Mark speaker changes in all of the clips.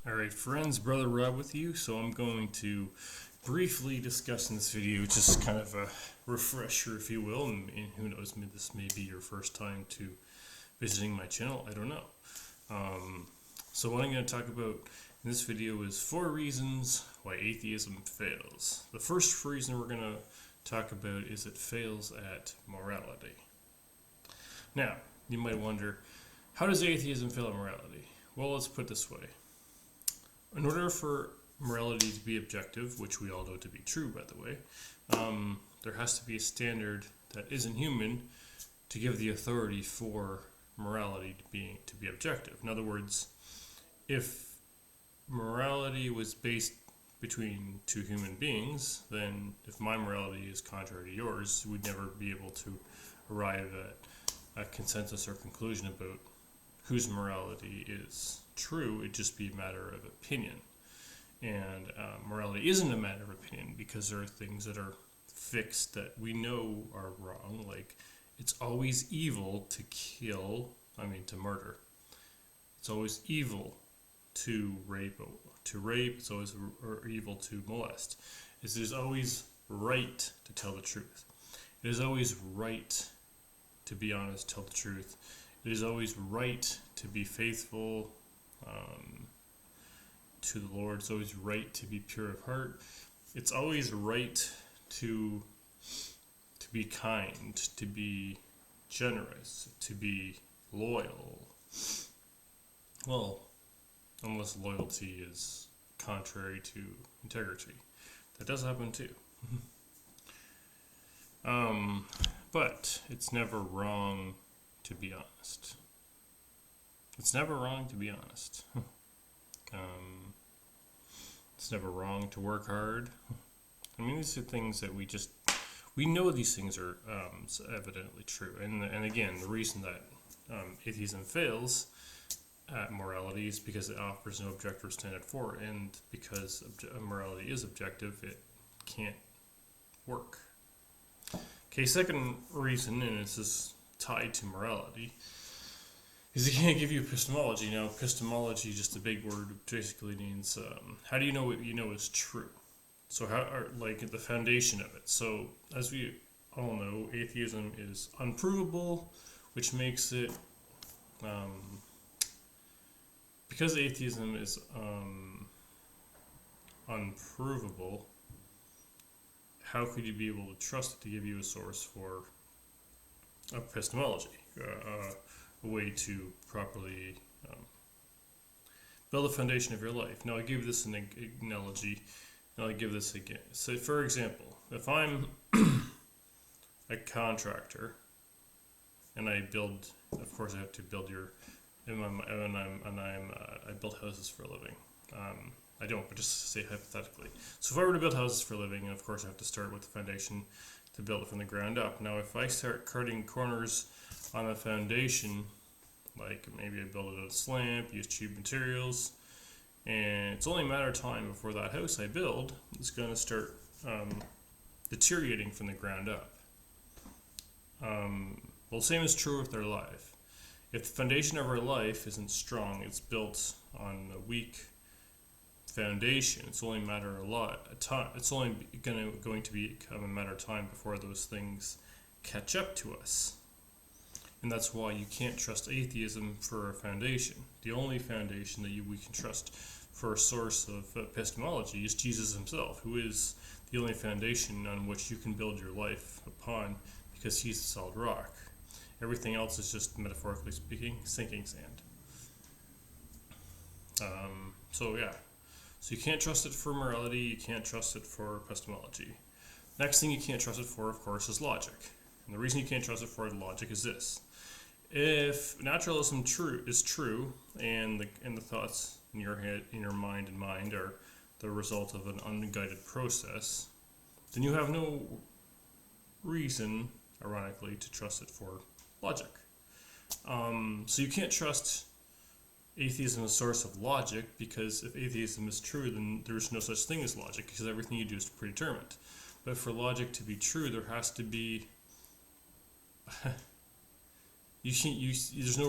Speaker 1: Alright friends, Brother Rob with you. So I'm going to briefly discuss in this video just kind of a refresher, if you will, and who knows, maybe this may be your first time to visiting my channel, I don't know. So what I'm going to talk about in this video is 4 reasons why atheism fails. The first reason we're going to talk about is it fails at morality. Now, you might wonder, how does atheism fail at morality? Well, let's put it this way. In order for morality to be objective, which we all know to be true, by the way, there has to be a standard that isn't human to give the authority for morality to be objective. In other words, if morality was based between two human beings, then if my morality is contrary to yours, we'd never be able to arrive at a consensus or conclusion about whose morality is true. It'd just be a matter of opinion. And morality isn't a matter of opinion because there are things that are fixed that we know are wrong. Like, it's always evil to to murder. It's always evil to rape. It's always evil to molest. It is always right to tell the truth. It is always right to be honest, tell the truth. It is always right to be faithful to the Lord. It's always right to be pure of heart. It's always right to be kind, to be generous, to be loyal. Well, unless loyalty is contrary to integrity. That does happen too. But it's never wrong to be honest. It's never wrong to be honest. It's never wrong to work hard. I mean, these are things that we know these things are evidently true. And again, the reason that atheism fails at morality is because it offers no objective standard for it. And because morality is objective, it can't work. Okay, second reason, and this is tied to morality, is it can't give you epistemology. Now, epistemology, just a big word, basically means how do you know what you know is true? So the foundation of it. So as we all know, atheism is unprovable, which makes it, because atheism is unprovable, how could you be able to trust it to give you a source for epistemology, a way to properly build a foundation of your life? Now, I give this an analogy, and I'll give this again. So, for example, if I'm a contractor, and I build, of course, I have to build I build houses for a living. I don't, but just to say hypothetically. So if I were to build houses for a living, and of course I have to start with the foundation to build it from the ground up. Now, if I start cutting corners on the foundation, like maybe I build it on a slant, use cheap materials, and it's only a matter of time before that house I build is going to start deteriorating from the ground up. Well, the same is true with our life. If the foundation of our life isn't strong, it's built on a weak foundation, it's only a matter of time. It's only going to become a matter of time before those things catch up to us. And that's why you can't trust atheism for a foundation. The only foundation that we can trust for a source of epistemology is Jesus himself, who is the only foundation on which you can build your life upon, because he's the solid rock. Everything else is just, metaphorically speaking, sinking sand. So you can't trust it for morality, you can't trust it for epistemology. Next thing you can't trust it for, of course, is logic. And the reason you can't trust it for logic is this. If naturalism is true, and the thoughts in your head, in your mind and mind, are the result of an unguided process, then you have no reason, ironically, to trust it for logic. So you can't trust atheism as a source of logic, because if atheism is true, then there's no such thing as logic, because everything you do is predetermined. But for logic to be true, there has to be there's no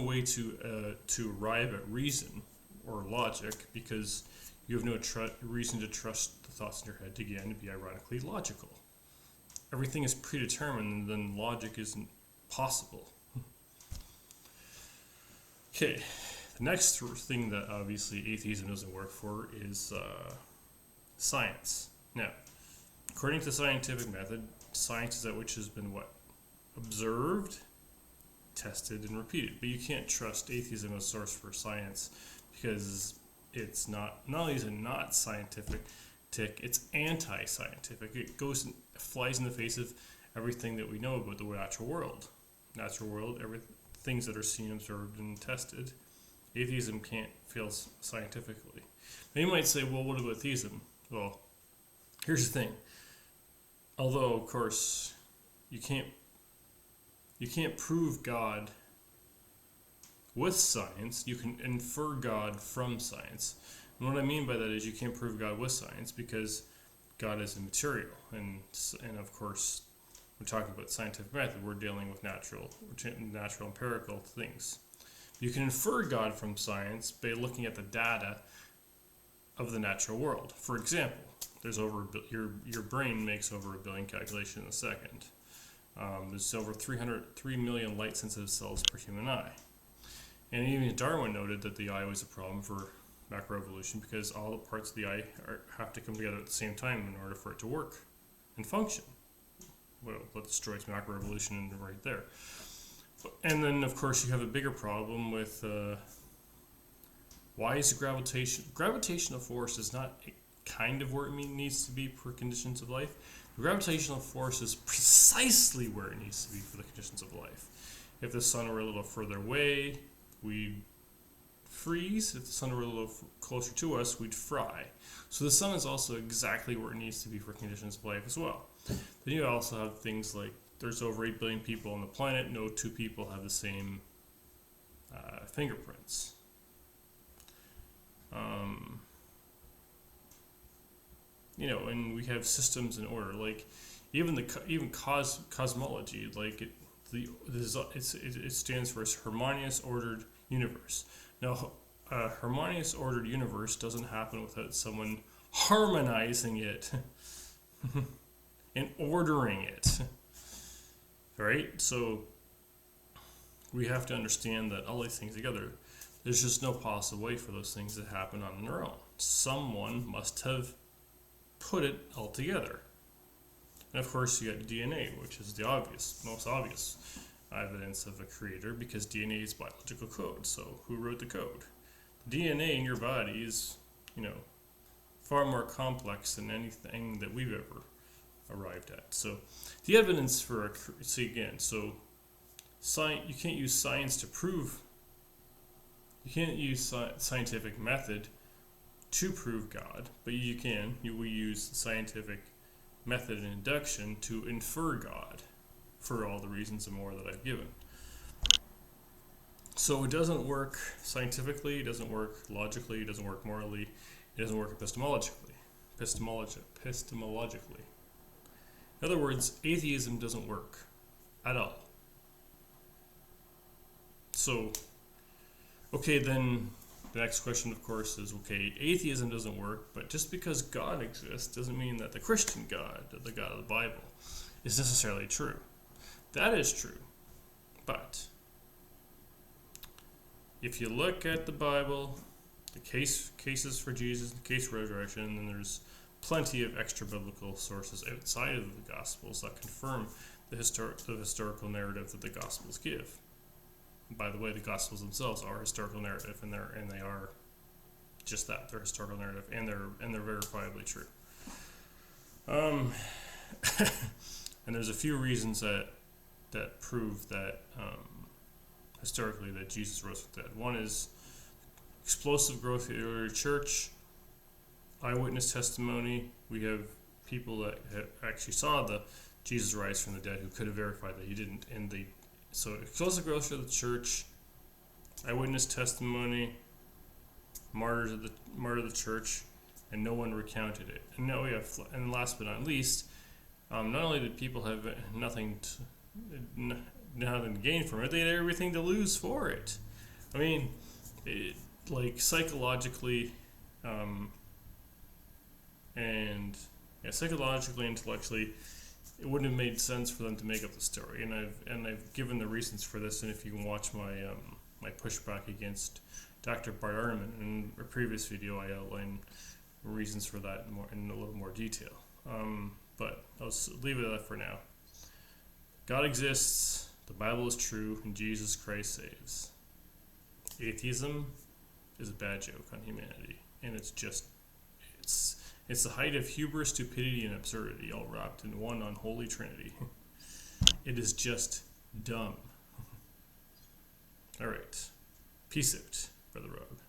Speaker 1: way to arrive at reason or logic, because you have no reason to trust the thoughts in your head again to be ironically logical. Everything is predetermined, and then logic isn't possible. Okay, the next thing that obviously atheism doesn't work for is science. Now, according to the scientific method, science is that which has been what? Observed, tested, and repeated. But you can't trust atheism as a source for science, because it's not only is it not scientific, it's anti-scientific. It flies in the face of everything that we know about the natural world. Things that are seen, observed, and tested. Atheism can't fail scientifically. Now you might say, well, what about theism? Well, here's the thing. Although, of course, you can't prove God with science, you can infer God from science. And what I mean by that is you can't prove God with science because God is immaterial. And of course, we're talking about scientific method. We're dealing with natural empirical things. You can infer God from science by looking at the data of the natural world. For example, there's your brain makes over 1 billion calculations in a second. There's over 3 million light-sensitive cells per human eye. And even Darwin noted that the eye was a problem for macroevolution because all the parts of the eye have to come together at the same time in order for it to work and function. Well, that destroys macroevolution right there. And then, of course, you have a bigger problem with why is gravitational force is not kind of where it needs to be for conditions of life. The gravitational force is precisely where it needs to be for the conditions of life. If the sun were a little further away, we'd freeze. If the sun were a little closer to us, we'd fry. So the sun is also exactly where it needs to be for conditions of life as well. Then you also have things like there's over 8 billion people on the planet. No two people have the same fingerprints. And we have systems in order. Like even cosmology, like it stands for a harmonious ordered universe. Now, a harmonious ordered universe doesn't happen without someone harmonizing it and ordering it. Right? So we have to understand that all these things together, there's just no possible way for those things to happen on their own. Someone must have put it all together. And of course you got DNA, which is the most obvious evidence of a creator, because DNA is biological code. So who wrote the code? The DNA in your body is, far more complex than anything that we've ever arrived at. So the evidence for you can't use science to prove. You can't use scientific method to prove God, but we use scientific method and induction to infer God for all the reasons and more that I've given. So it doesn't work scientifically, it doesn't work logically, it doesn't work morally, it doesn't work epistemologically. In other words, atheism doesn't work at all. So, okay, then the next question, of course, is, atheism doesn't work, but just because God exists doesn't mean that the Christian God, the God of the Bible, is necessarily true. That is true. But if you look at the Bible, the cases for Jesus, the case for resurrection, then there's plenty of extra biblical sources outside of the Gospels that confirm the historical narrative that the Gospels give. By the way, the Gospels themselves are historical narrative, and they are just that. They're historical narrative, and they're verifiably true. And there's a few reasons that prove that historically that Jesus rose from the dead. One is explosive growth of the early church, eyewitness testimony. We have people that actually saw the Jesus rise from the dead who could have verified that he didn't, so explosive growth of the church, eyewitness testimony, martyr of the church, and no one recounted it. And now we have, and last but not least, not only did people have nothing to gain from it, they had everything to lose for it. I mean, like psychologically, and psychologically, intellectually, it wouldn't have made sense for them to make up the story. And I've given the reasons for this. And if you can watch my my pushback against Dr. Bart Ehrman in a previous video, I outline reasons for that in a little more detail. But I'll leave it at that for now. God exists, the Bible is true, and Jesus Christ saves. Atheism is a bad joke on humanity, and it's the height of hubris, stupidity, and absurdity, all wrapped in one unholy trinity. It is just dumb. All right, peace out, Brother Rogue.